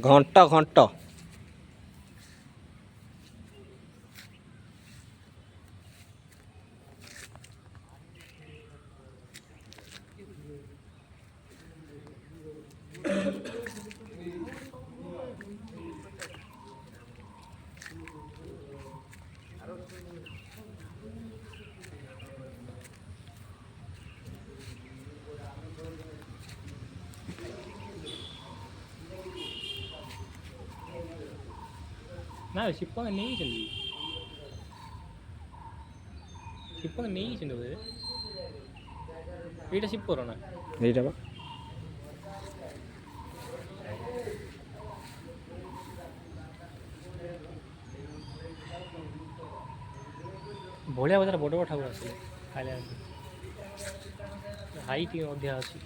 ଘଣ୍ଟ ଘଣ୍ଟ ନା ଶିପକ ନେଇଛନ୍ତି ବୋଧେ ଏଇଟା ଶିପର ନା ଏଇଟା ବା ଭଳିଆ ବଜାର ବଡ଼ ବଡ଼ ଠାକୁର ଆସିଲେ ଖାଇଲେ ହାଇଟ୍ ଅଧିକା ଅଛି।